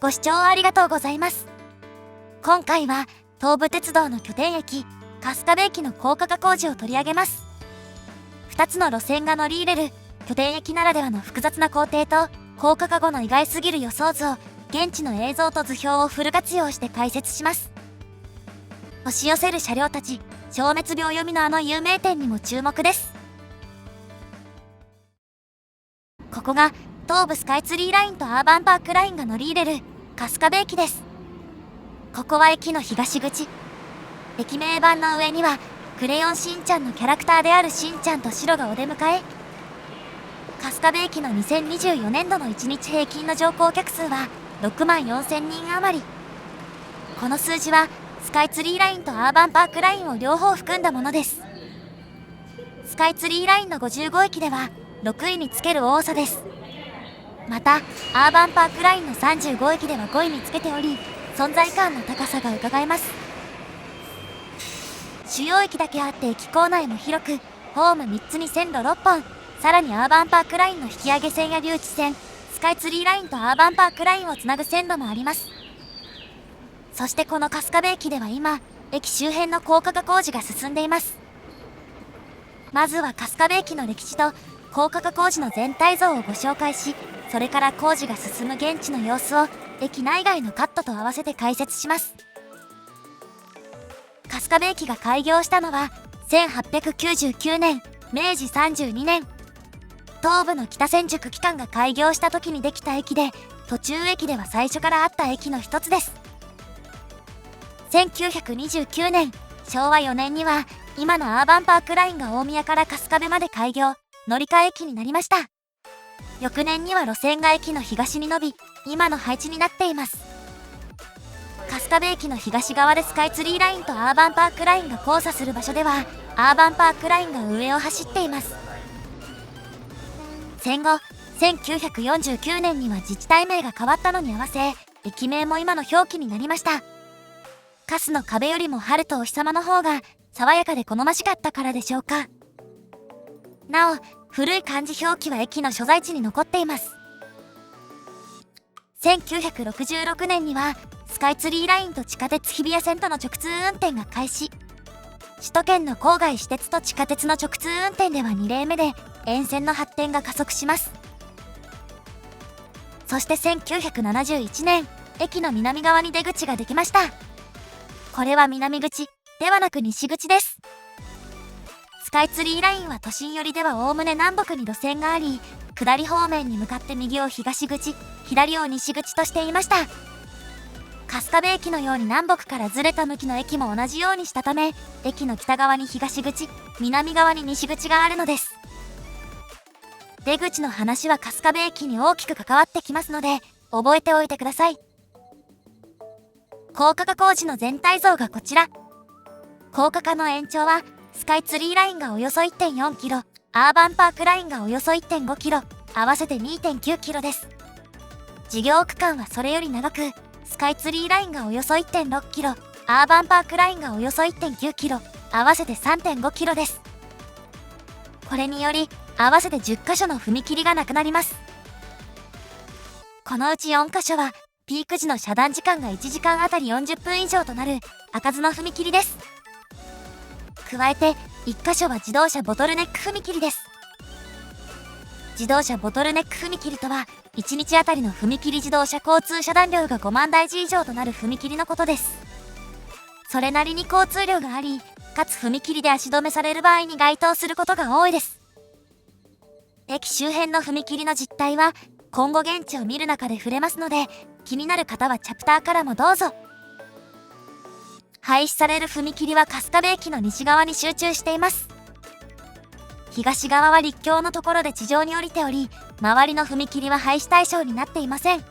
ご視聴ありがとうございます。今回は東武鉄道の拠点駅春日部駅の高架化工事を取り上げます。2つの路線が乗り入れる拠点駅ならではの複雑な工程と高架化後の意外すぎる予想図を現地の映像と図表をフル活用して解説します。押し寄せる車両たち、消滅秒読みのあの有名店にも注目です。ここが東武スカイツリーラインとアーバンパークラインが乗り入れる春日部駅です。ここは駅の東口。駅名板の上にはクレヨンしんちゃんのキャラクターであるしんちゃんとシロがお出迎え。春日部駅の2024年度の1日平均の乗降客数は6万4000人余り。この数字はスカイツリーラインとアーバンパークラインを両方含んだものです。スカイツリーラインの55駅では6位につける多さです。またアーバンパークラインの35駅では5位につけており、存在感の高さがうかがえます。主要駅だけあって駅構内も広く、ホーム3つに線路6本、さらにアーバンパークラインの引き上げ線や留置線、スカイツリーラインとアーバンパークラインをつなぐ線路もあります。そしてこの春日部駅では今、駅周辺の高架化工事が進んでいます。まずは春日部駅の歴史と高架化工事の全体像をご紹介し、それから工事が進む現地の様子を駅内外のカットと合わせて解説します。春日部駅が開業したのは1899年、明治32年。東武の北千宿機関が開業した時にできた駅で、途中駅では最初からあった駅の一つです。1929年、昭和4年には今のアーバンパークラインが大宮から春日部まで開業、乗り換え駅になりました。翌年には路線が駅の東に伸び、今の配置になっています。春日部駅の東側でスカイツリーラインとアーバンパークラインが交差する場所では、アーバンパークラインが上を走っています。戦後、1949年には自治体名が変わったのに合わせ、駅名も今の表記になりました。春の壁よりも春とお日様の方が爽やかで好ましかったからでしょうか。なお、古い漢字表記は駅の所在地に残っています。1966年にはスカイツリーラインと地下鉄日比谷線との直通運転が開始。首都圏の郊外私鉄と地下鉄の直通運転では2例目で、沿線の発展が加速します。そして1971年、駅の南側に出口ができました。これは南口ではなく西口です。スカイツリーラインは都心寄りではおおむね南北に路線があり、下り方面に向かって右を東口、左を西口としていました。春日部駅のように南北からずれた向きの駅も同じようにしたため、駅の北側に東口、南側に西口があるのです。出口の話は春日部駅に大きく関わってきますので、覚えておいてください。高架化工事の全体像がこちら。高架化の延長は、スカイツリーラインがおよそ 1.4 キロ、アーバンパークラインがおよそ 1.5 キロ、合わせて 2.9 キロです。事業区間はそれより長く、スカイツリーラインがおよそ 1.6 キロ、アーバンパークラインがおよそ 1.9 キロ、合わせて 3.5 キロです。これにより、合わせて10カ所の踏切がなくなります。このうち4カ所は、ピーク時の遮断時間が1時間あたり40分以上となる開かずの踏切です。加えて1カ所は自動車ボトルネック踏切です。自動車ボトルネック踏切とは、1日あたりの踏切自動車交通遮断量が5万台以上となる踏切のことです。それなりに交通量があり、かつ踏切で足止めされる場合に該当することが多いです。駅周辺の踏切の実態は今後現地を見る中で触れますので、気になる方はチャプターからもどうぞ。廃止される踏切は春日部駅の西側に集中しています。東側は陸橋のところで地上に降りており、周りの踏切は廃止対象になっていません。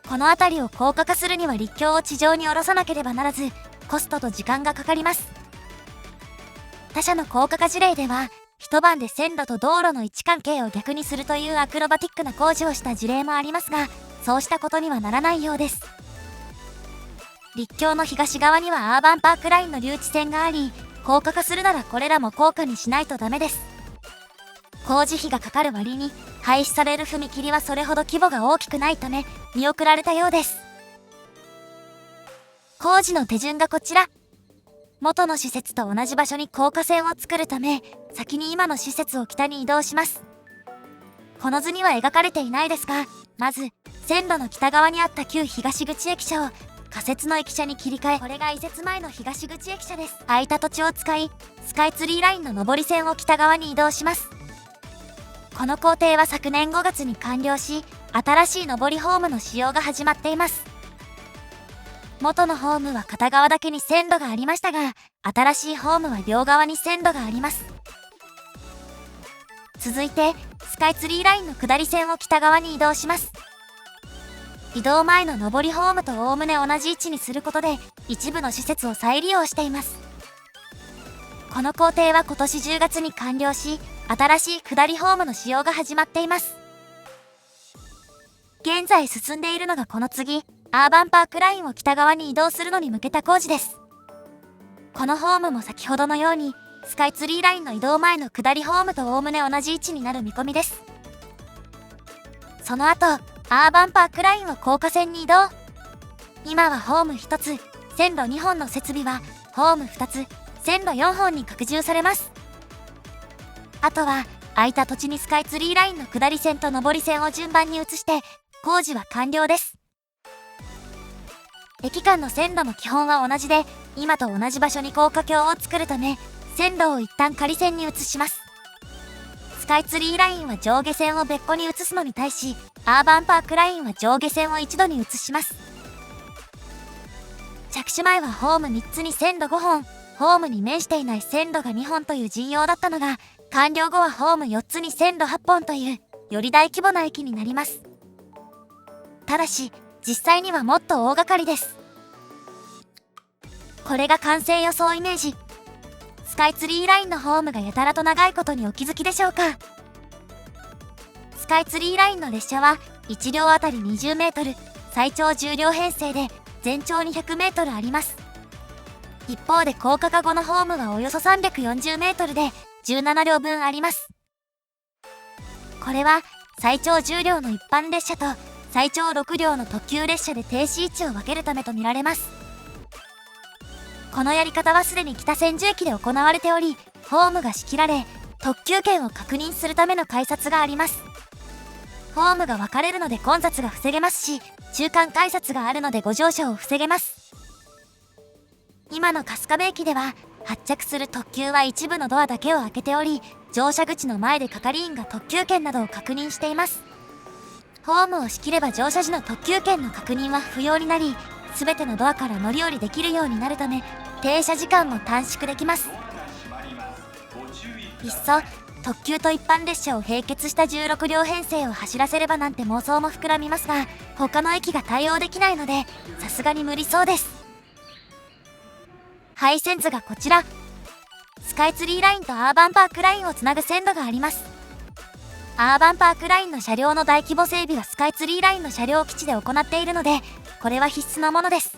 この辺りを高架化するには陸橋を地上に下ろさなければならず、コストと時間がかかります。他社の高架化事例では、一晩で線路と道路の位置関係を逆にするというアクロバティックな工事をした事例もありますが、そうしたことにはならないようです。陸橋の東側にはアーバンパークラインの留置線があり、高架化するならこれらも高架にしないとダメです。工事費がかかる割に廃止される踏切はそれほど規模が大きくないため見送られたようです。工事の手順がこちら。元の施設と同じ場所に高架線を作るため、先に今の施設を北に移動します。この図には描かれていないですが、まず線路の北側にあった旧東口駅舎を仮設の駅舎に切り替え、これが移設前の東口駅舎です。空いた土地を使い、スカイツリーラインの上り線を北側に移動します。この工程は昨年5月に完了し、新しい上りホームの使用が始まっています。元のホームは片側だけに線路がありましたが、新しいホームは両側に線路があります。続いて、スカイツリーラインの下り線を北側に移動します。移動前の上りホームとおおむね同じ位置にすることで、一部の施設を再利用しています。この工程は今年10月に完了し、新しい下りホームの使用が始まっています。現在進んでいるのがこの次、アーバンパークラインを北側に移動するのに向けた工事です。このホームも先ほどのように、スカイツリーラインの移動前の下りホームとおおむね同じ位置になる見込みです。その後、アーバンパークラインを高架線に移動。今はホーム1つ、線路2本の設備は、ホーム2つ、線路4本に拡充されます。あとは、空いた土地にスカイツリーラインの下り線と上り線を順番に移して、工事は完了です。駅間の線路も基本は同じで、今と同じ場所に高架橋を作るため、線路を一旦仮線に移します。スカイツリーラインは上下線を別個に移すのに対し、アーバンパークラインは上下線を一度に移します。着手前はホーム3つに線路5本、ホームに面していない線路が2本という陣容だったのが、完了後はホーム4つに線路8本という、より大規模な駅になります。ただし、実際にはもっと大掛かりです。これが完成予想イメージ。スカイツリーラインのホームがやたらと長いことにお気づきでしょうか。スカイツリーラインの列車は1両あたり20メートル、最長10両編成で全長200メートルあります。一方で高架化後のホームはおよそ340メートルで17両分あります。これは最長10両の一般列車と最長6両の特急列車で停止位置を分けるためとみられます。このやり方はすでに北千住駅で行われており、ホームが仕切られ、特急券を確認するための改札があります。ホームが分かれるので混雑が防げますし、中間改札があるのでご乗車を防げます。今の春日部駅では、発着する特急は一部のドアだけを開けており、乗車口の前で係員が特急券などを確認しています。ホームを仕切れば乗車時の特急券の確認は不要になり、すべてのドアから乗り降りできるようになるため、停車時間も短縮できます。いっそ、特急と一般列車を並結した16両編成を走らせればなんて妄想も膨らみますが、他の駅が対応できないので、さすがに無理そうです。配線図がこちら。スカイツリーラインとアーバンパークラインをつなぐ線路があります。アーバンパークラインの車両の大規模整備はスカイツリーラインの車両基地で行っているので、これは必須のものです。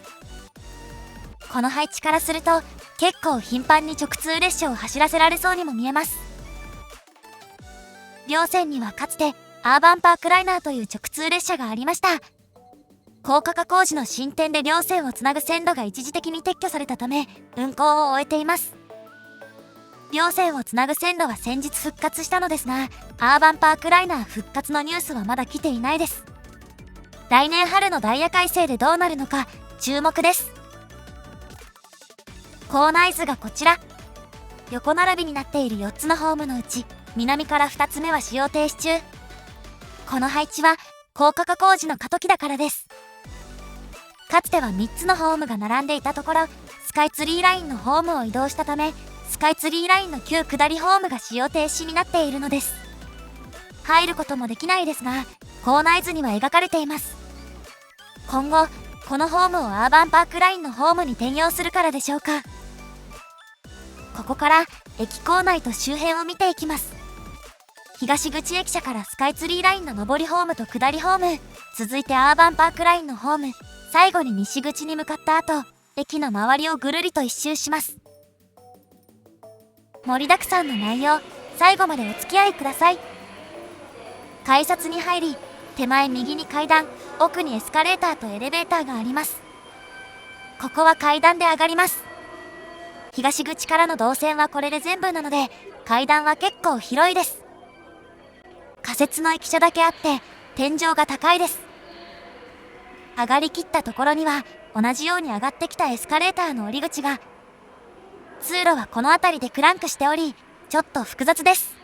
この配置からすると、結構頻繁に直通列車を走らせられそうにも見えます。両線にはかつて、アーバンパークライナーという直通列車がありました。高架化工事の進展で両線をつなぐ線路が一時的に撤去されたため、運行を終えています。両線をつなぐ線路は先日復活したのですが、アーバンパークライナー復活のニュースはまだ来ていないです。来年春のダイヤ改正でどうなるのか注目です。構内図がこちら。横並びになっている4つのホームのうち、南から2つ目は使用停止中。この配置は高架化工事の過渡期だからです。かつては3つのホームが並んでいたところ、スカイツリーラインのホームを移動したため、スカイツリーラインの旧下りホームが使用停止になっているのです。入ることもできないですが、構内図には描かれています。今後、このホームをアーバンパークラインのホームに転用するからでしょうか。ここから駅構内と周辺を見ていきます。東口駅舎からスカイツリーラインの上りホームと下りホーム、続いてアーバンパークラインのホーム、最後に西口に向かった後、駅の周りをぐるりと一周します。盛りだくさんの内容、最後までお付き合いください。改札に入り、手前右に階段、奥にエスカレーターとエレベーターがあります。ここは階段で上がります。東口からの動線はこれで全部なので、階段は結構広いです。仮設の駅舎だけあって、天井が高いです。上がりきったところには、同じように上がってきたエスカレーターの降り口が、通路はこの辺りでクランクしており、ちょっと複雑です。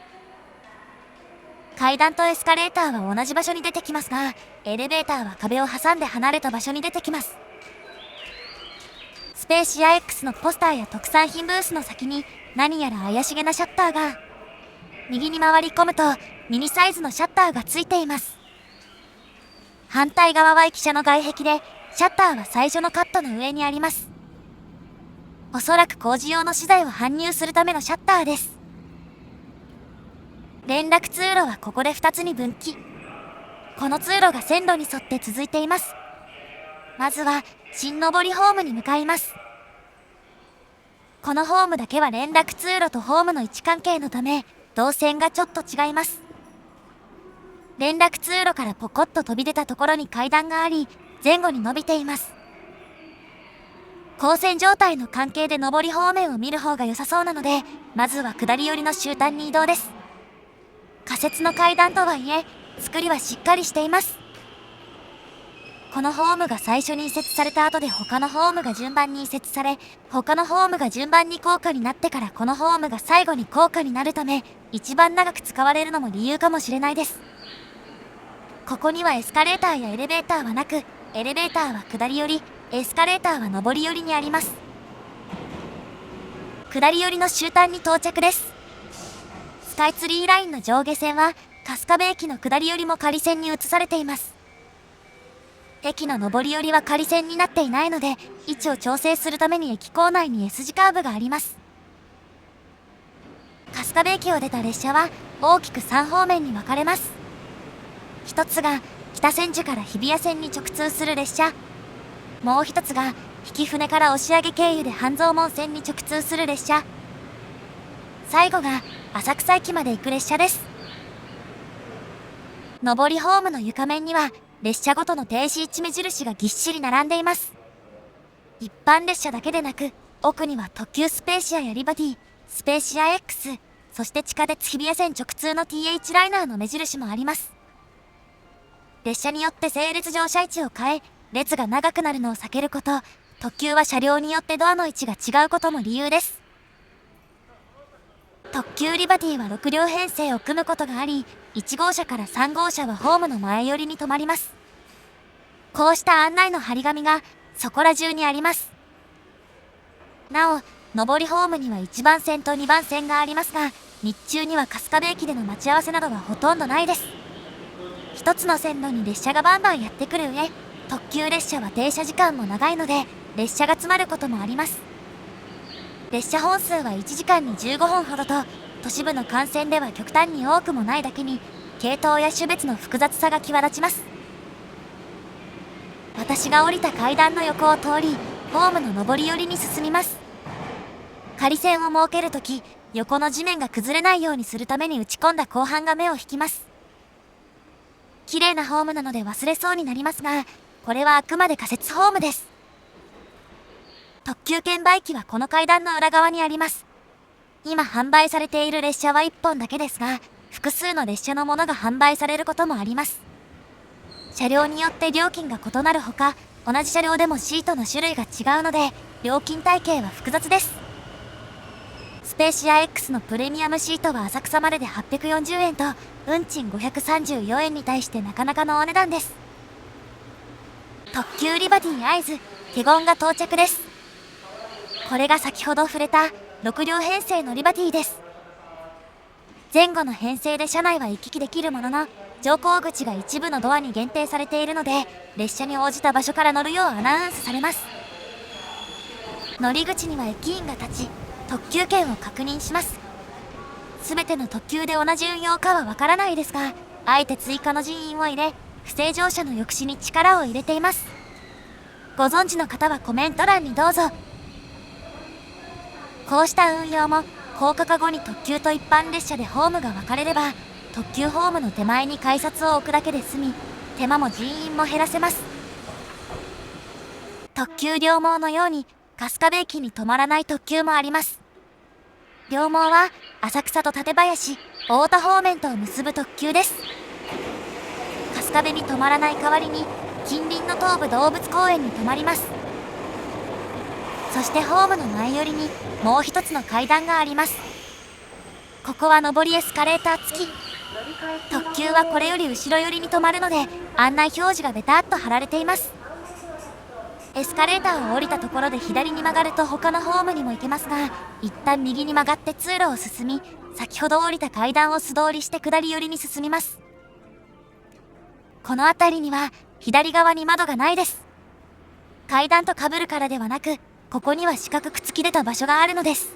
階段とエスカレーターは同じ場所に出てきますが、エレベーターは壁を挟んで離れた場所に出てきます。スペーシア X のポスターや特産品ブースの先に何やら怪しげなシャッターが、右に回り込むとミニサイズのシャッターがついています。反対側は駅舎の外壁で、シャッターは最初のカットの上にあります。おそらく工事用の資材を搬入するためのシャッターです。連絡通路はここで2つに分岐。この通路が線路に沿って続いています。まずは新上りホームに向かいます。このホームだけは連絡通路とホームの位置関係のため、動線がちょっと違います。連絡通路からポコッと飛び出たところに階段があり、前後に伸びています。交線状態の関係で上り方面を見る方が良さそうなので、まずは下り寄りの終端に移動です。仮設の階段とはいえ、作りはしっかりしています。このホームが最初に移設された後で他のホームが順番に移設され、他のホームが順番に高架になってからこのホームが最後に高架になるため、一番長く使われるのも理由かもしれないです。ここにはエスカレーターやエレベーターはなく、エレベーターは下り寄り、エスカレーターは上り寄りにあります。下り寄りの終端に到着です。スカイツリーラインの上下線は春日部駅の下り寄りも仮線に移されています。駅の上り寄りは仮線になっていないので、位置を調整するために駅構内に S 字カーブがあります。春日部駅を出た列車は大きく3方面に分かれます。一つが北千住から日比谷線に直通する列車、もう一つが曳舟から押上経由で半蔵門線に直通する列車、最後が浅草駅まで行く列車です。上りホームの床面には列車ごとの停止位置目印がぎっしり並んでいます。一般列車だけでなく、奥には特急スペーシアやリバティ、スペーシア X、そして地下鉄日比谷線直通の TH ライナーの目印もあります。列車によって整列乗車位置を変え、列が長くなるのを避けること、特急は車両によってドアの位置が違うことも理由です。特急リバティは6両編成を組むことがあり、1号車から3号車はホームの前寄りに止まります。こうした案内の張り紙がそこら中にあります。なお、上りホームには1番線と2番線がありますが、日中には春日部駅での待ち合わせなどはほとんどないです。一つの線路に列車がバンバンやってくる上、特急列車は停車時間も長いので、列車が詰まることもあります。列車本数は1時間に15本ほどと、都市部の幹線では極端に多くもないだけに、系統や種別の複雑さが際立ちます。私が降りた階段の横を通り、ホームの上り寄りに進みます。仮線を設けるとき、横の地面が崩れないようにするために打ち込んだ鋼板が目を引きます。綺麗なホームなので忘れそうになりますが、これはあくまで仮設ホームです。特急券売機はこの階段の裏側にあります。今販売されている列車は1本だけですが、複数の列車のものが販売されることもあります。車両によって料金が異なるほか、同じ車両でもシートの種類が違うので、料金体系は複雑です。スペーシア X のプレミアムシートは浅草までで840円と、運賃534円に対してなかなかのお値段です。特急リバティ会津、華厳が到着です。これが先ほど触れた6両編成のリバティです。前後の編成で車内は行き来できるものの、乗降口が一部のドアに限定されているので、列車に応じた場所から乗るようアナウンスされます。乗り口には駅員が立ち、特急券を確認します。すべての特急で同じ運用かはわからないですが、あえて追加の人員を入れ、不正乗車の抑止に力を入れています。ご存知の方はコメント欄にどうぞ。こうした運用も高架化後に特急と一般列車でホームが分かれれば、特急ホームの手前に改札を置くだけで済み、手間も人員も減らせます。特急両毛のように春日部駅に止まらない特急もあります。両毛は浅草と館林、太田方面とを結ぶ特急です。春日部に止まらない代わりに近隣の東武動物公園に止まります。そしてホームの前寄りにもう一つの階段があります。ここは上りエスカレーター付き。特急はこれより後ろ寄りに止まるので案内表示がベターっと貼られています。エスカレーターを降りたところで左に曲がると他のホームにも行けますが、一旦右に曲がって通路を進み、先ほど降りた階段を素通りして下り寄りに進みます。この辺りには左側に窓がないです。階段と被るからではなく、ここには四角く突き出た場所があるのです。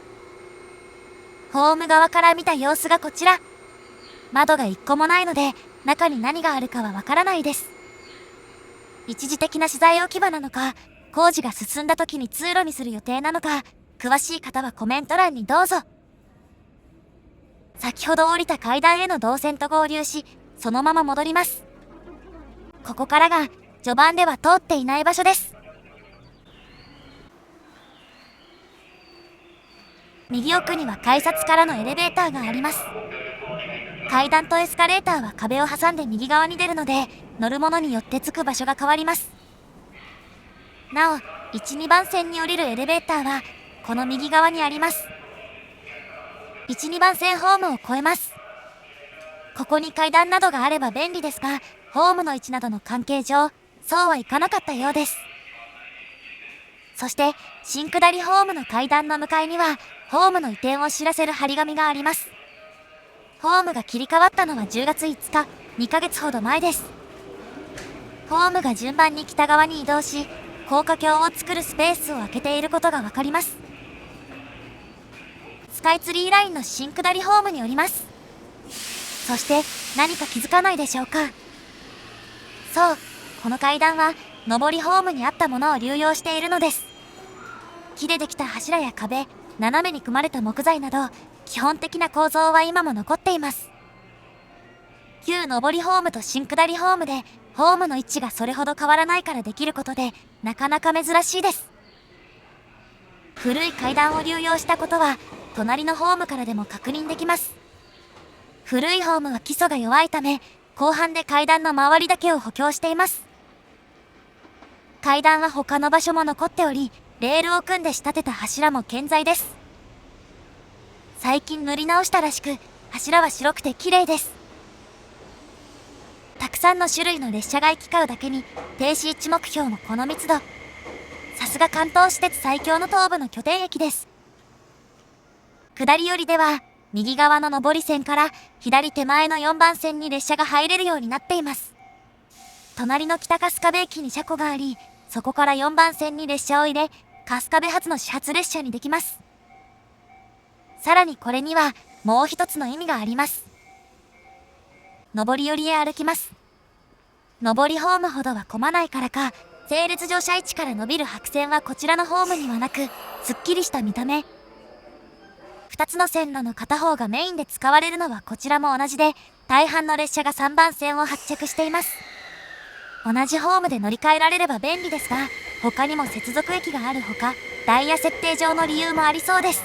ホーム側から見た様子がこちら。窓が一個もないので中に何があるかはわからないです。一時的な資材置き場なのか、工事が進んだ時に通路にする予定なのか、詳しい方はコメント欄にどうぞ。先ほど降りた階段への動線と合流し、そのまま戻ります。ここからが序盤では通っていない場所です。右奥には改札からのエレベーターがあります。階段とエスカレーターは壁を挟んで右側に出るので、乗る者によって着く場所が変わります。なお、1、2番線に降りるエレベーターはこの右側にあります。1、2番線ホームを越えます。ここに階段などがあれば便利ですが、ホームの位置などの関係上、そうはいかなかったようです。そして、新下りホームの階段の向かいには、ホームの移転を知らせる張り紙があります。ホームが切り替わったのは10月5日、2ヶ月ほど前です。ホームが順番に北側に移動し、高架橋を作るスペースを空けていることがわかります。スカイツリーラインの新下りホームに降ります。そして何か気づかないでしょうか。そう、この階段は上りホームにあったものを流用しているのです。木でできた柱や壁、斜めに組まれた木材など、基本的な構造は今も残っています。旧上りホームと新下りホームで、ホームの位置がそれほど変わらないからできることで、なかなか珍しいです。古い階段を流用したことは、隣のホームからでも確認できます。古いホームは基礎が弱いため、後半で階段の周りだけを補強しています。階段は他の場所も残っており、レールを組んで仕立てた柱も健在です。最近塗り直したらしく、柱は白くて綺麗です。たくさんの種類の列車が行き交うだけに、停止位置目標もこの密度。さすが関東私鉄最強の東部の拠点駅です。下り寄りでは、右側の上り線から左手前の4番線に列車が入れるようになっています。隣の北春日部駅に車庫があり、そこから4番線に列車を入れ、春日部発の始発列車にできます。さらにこれにはもう一つの意味があります。上り寄りへ歩きます。上りホームほどは混まないからか、整列乗車位置から伸びる白線はこちらのホームにはなく、すっきりした見た目。2つの線路の片方がメインで使われるのはこちらも同じで、大半の列車が3番線を発着しています。同じホームで乗り換えられれば便利ですが、他にも接続駅があるほか、ダイヤ設定上の理由もありそうです。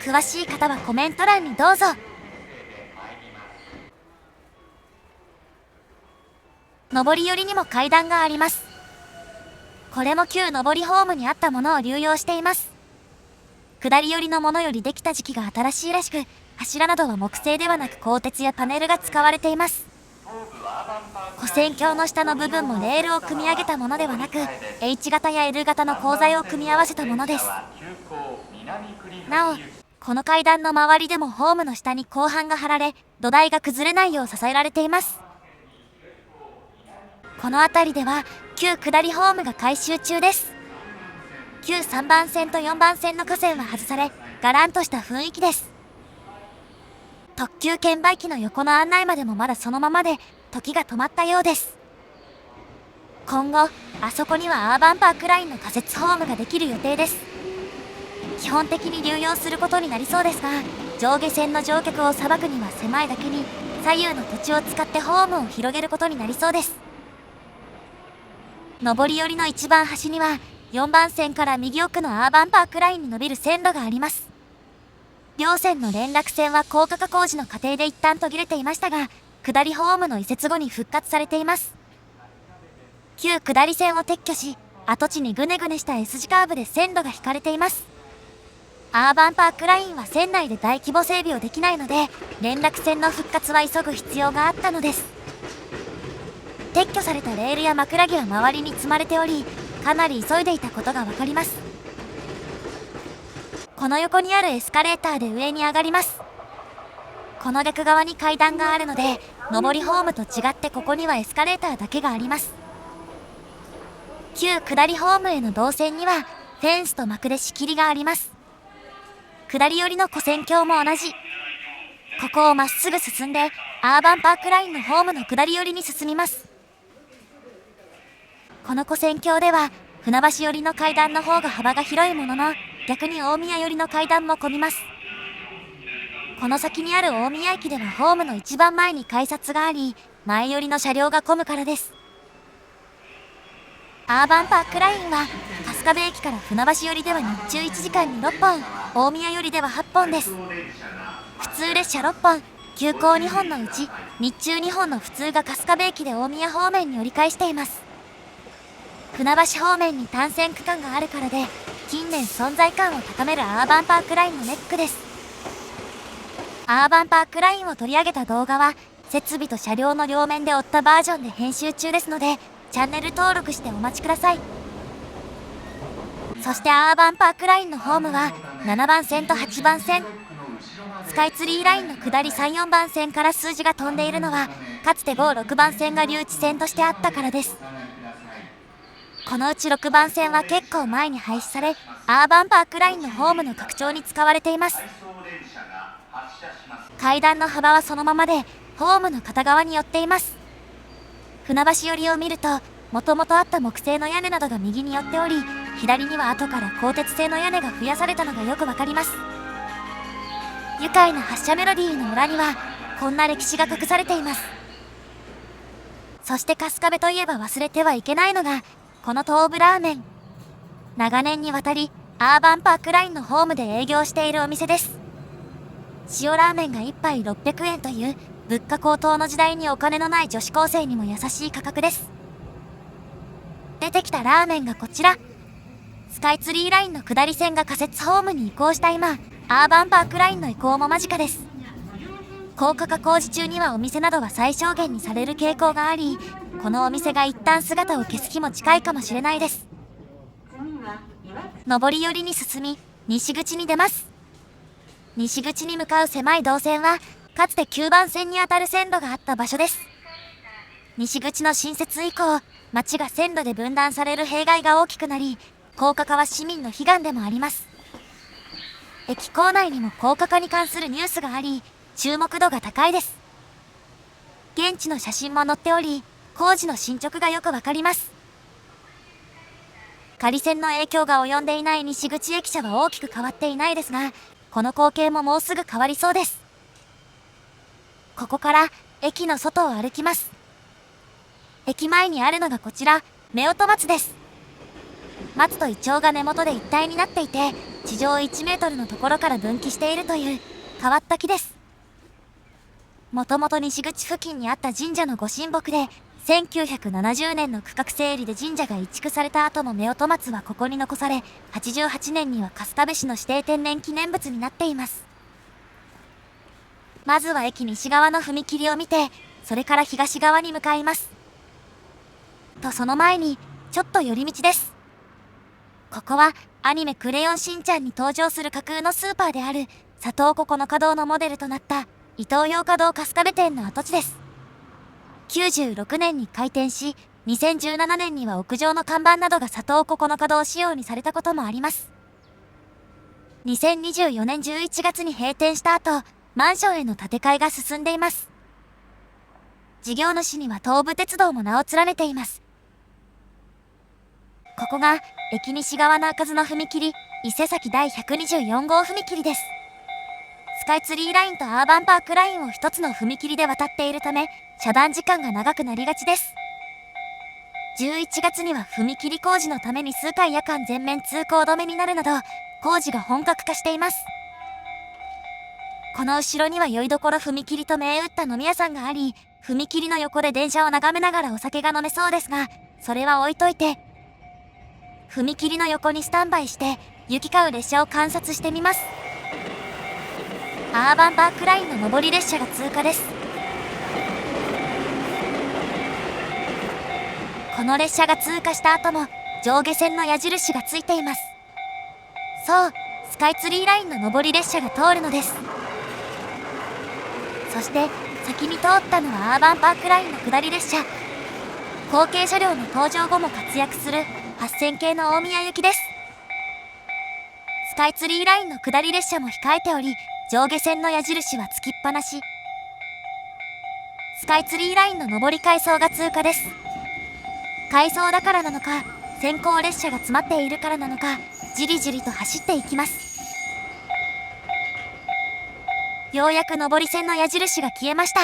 詳しい方はコメント欄にどうぞ。上り寄りにも階段があります。これも旧上りホームにあったものを流用しています。下り寄りのものよりできた時期が新しいらしく、柱などは木製ではなく鋼鉄やパネルが使われています。跨線橋の下の部分もレールを組み上げたものではなく、H 型や L 型の鋼材を組み合わせたものです。なお、この階段の周りでもホームの下に鋼板が張られ、土台が崩れないよう支えられています。この辺りでは旧下りホームが改修中です。旧3番線と4番線の架線は外され、がらんとした雰囲気です。特急券売機の横の案内までもまだそのままで、時が止まったようです。今後、あそこにはアーバンパークラインの仮設ホームができる予定です。基本的に流用することになりそうですが、上下線の乗客をさばくには狭いだけに、左右の土地を使ってホームを広げることになりそうです。上り寄りの一番端には、4番線から右奥のアーバンパークラインに伸びる線路があります。両線の連絡線は高架化工事の過程で一旦途切れていましたが、下りホームの移設後に復活されています。旧下り線を撤去し、跡地にぐねぐねした S 字カーブで線路が引かれています。アーバンパークラインは線内で大規模整備をできないので、連絡線の復活は急ぐ必要があったのです。撤去されたレールや枕木は周りに積まれており、かなり急いでいたことがわかります。この横にあるエスカレーターで上に上がります。この逆側に階段があるので、上りホームと違ってここにはエスカレーターだけがあります。旧下りホームへの動線にはフェンスと幕で仕切りがあります。下り寄りの跨線橋も同じ。ここをまっすぐ進んでアーバンパークラインのホームの下り寄りに進みます。この跨線橋では船橋寄りの階段の方が幅が広いものの、逆に大宮寄りの階段も混みます。この先にある大宮駅ではホームの一番前に改札があり、前寄りの車両が混むからです。アーバンパークラインは春日部駅から船橋寄りでは日中1時間に6本、大宮寄りでは8本です。普通列車6本、急行2本のうち日中2本の普通が春日部駅で大宮方面に折り返しています。船橋方面に単線区間があるからで、近年存在感を高めるアーバンパークラインのネックです。アーバンパークラインを取り上げた動画は設備と車両の両面で追ったバージョンで編集中ですので、チャンネル登録してお待ちください。そしてアーバンパークラインのホームは7番線と8番線。スカイツリーラインの下り3、4番線から数字が飛んでいるのは、かつて5、6番線が留置線としてあったからです。このうち6番線は結構前に廃止され、アーバンパークラインのホームの拡張に使われています。階段の幅はそのままで、ホームの片側に寄っています。船橋寄りを見ると、もともとあった木製の屋根などが右に寄っており、左には後から鋼鉄製の屋根が増やされたのがよくわかります。愉快な発車メロディーの裏には、こんな歴史が隠されています。そして春日部といえば忘れてはいけないのが、この東武ラーメン。長年にわたり、アーバンパークラインのホームで営業しているお店です。塩ラーメンが1杯600円という、物価高騰の時代にお金のない女子高生にも優しい価格です。出てきたラーメンがこちら。スカイツリーラインの下り線が仮設ホームに移行した今、アーバンパークラインの移行も間近です。高架化工事中にはお店などは最小限にされる傾向があり、このお店が一旦姿を消す日も近いかもしれないです。上り寄りに進み、西口に出ます。西口に向かう狭い動線は、かつて9番線にあたる線路があった場所です。西口の新設以降、街が線路で分断される弊害が大きくなり、高架化は市民の悲願でもあります。駅構内にも高架化に関するニュースがあり、注目度が高いです。現地の写真も載っており、工事の進捗がよくわかります。仮線の影響が及んでいない西口駅舎は大きく変わっていないですが、この光景ももうすぐ変わりそうです。ここから駅の外を歩きます。駅前にあるのがこちら、夫婦松です。松とイチョウが根元で一体になっていて、地上1メートルのところから分岐しているという変わった木です。もともと西口付近にあった神社のご神木で、1970年の区画整理で神社が移築された後も夫婦松はここに残され、88年には春日部市の指定天然記念物になっています。まずは駅西側の踏切を見て、それから東側に向かいます。とその前に、ちょっと寄り道です。ここはアニメクレヨンしんちゃんに登場する架空のスーパーである佐藤九日堂のモデルとなったイトーヨーカドー春日部店の跡地です。96年に開店し、2017年には屋上の看板などが佐藤九日堂仕様にされたこともあります。2024年11月に閉店した後、マンションへの建て替えが進んでいます。事業主には東武鉄道も名を連ねています。ここが駅西側の開かずの踏切、伊勢崎第124号踏切です。スカイツリーラインとアーバンパークラインを一つの踏切で渡っているため、遮断時間が長くなりがちです。11月には踏切工事のために数回夜間全面通行止めになるなど、工事が本格化しています。この後ろには酔いどころ踏切と銘打った飲み屋さんがあり、踏切の横で電車を眺めながらお酒が飲めそうですが、それは置いといて、踏切の横にスタンバイして行き交う列車を観察してみます。アーバンパークラインの上り列車が通過です。この列車が通過した後も上下線の矢印がついています。そう、スカイツリーラインの上り列車が通るのです。そして先に通ったのはアーバンパークラインの下り列車。後継車両の登場後も活躍する8000系の大宮行きです。スカイツリーラインの下り列車も控えており、上下線の矢印はつきっぱなし。スカイツリーラインの上り回送が通過です。回送だからなのか、先行列車が詰まっているからなのか、じりじりと走っていきます。ようやく上り線の矢印が消えました。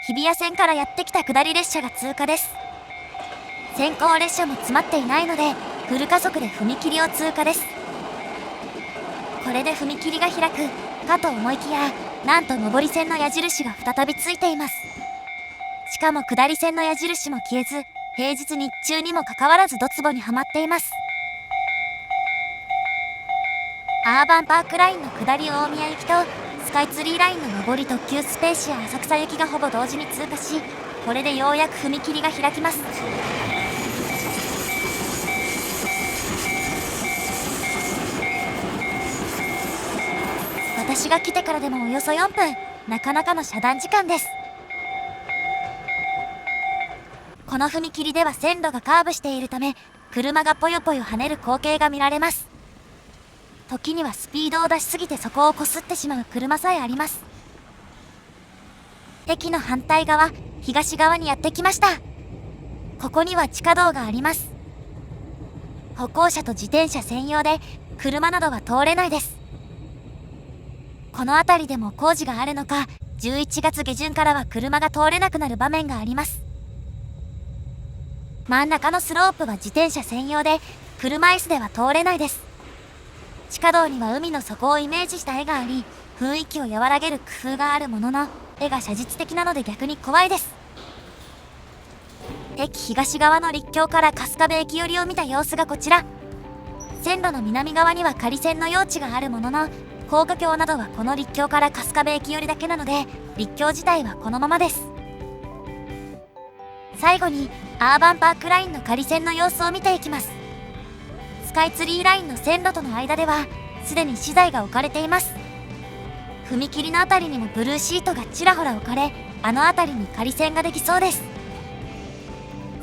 日比谷線からやってきた下り列車が通過です。先行列車も詰まっていないので、フル加速で踏切を通過です。これで踏切が開くかと思いきや、なんと上り線の矢印が再びついています。しかも下り線の矢印も消えず、平日日中にもかかわらずドツボにはまっています。アーバンパークラインの下り大宮行きとスカイツリーラインの上り特急スペーシア浅草行きがほぼ同時に通過し、これでようやく踏切が開きます。私が来てからでもおよそ4分、なかなかの遮断時間です。この踏切では線路がカーブしているため、車がぽよぽよ跳ねる光景が見られます。時にはスピードを出しすぎてそこをこすってしまう車さえあります。駅の反対側、東側にやってきました。ここには地下道があります。歩行者と自転車専用で、車などは通れないです。この辺りでも工事があるのか、11月下旬からは車が通れなくなる場面があります。真ん中のスロープは自転車専用で、車椅子では通れないです。地下道には海の底をイメージした絵があり、雰囲気を和らげる工夫があるものの、絵が写実的なので逆に怖いです。駅東側の陸橋から春日部駅寄りを見た様子がこちら。線路の南側には仮線の用地があるものの、高架橋などはこの陸橋から春日部駅寄りだけなので、陸橋自体はこのままです。最後にアーバンパークラインの仮線の様子を見ていきます。スカイツリーラインの線路との間ではすでに資材が置かれています。踏切のあたりにもブルーシートがちらほら置かれ、あの辺りに仮線ができそうです。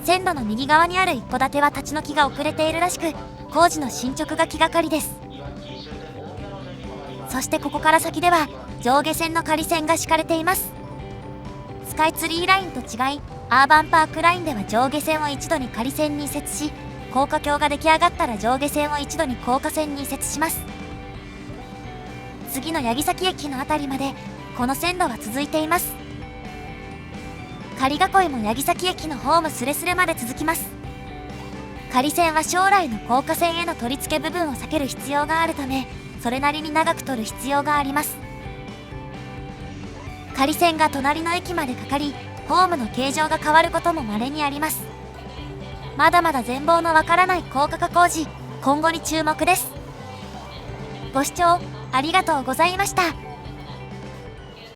線路の右側にある一戸建ては立ち退きが遅れているらしく、工事の進捗が気がかりです。そしてここから先では上下線の仮線が敷かれています。スカイツリーラインと違い、アーバンパークラインでは上下線を一度に仮線に移設し、高架橋が出来上がったら上下線を一度に高架線に移設します。次の八木崎駅のあたりまでこの線路は続いています。仮囲いも八木崎駅のホームスレスレまで続きます。仮線は将来の高架線への取り付け部分を避ける必要があるため、それなりに長く取る必要があります。仮線が隣の駅までかかり、ホームの形状が変わることも稀にあります。まだまだ全貌のわからない高架化工事、今後に注目です。ご視聴ありがとうございました。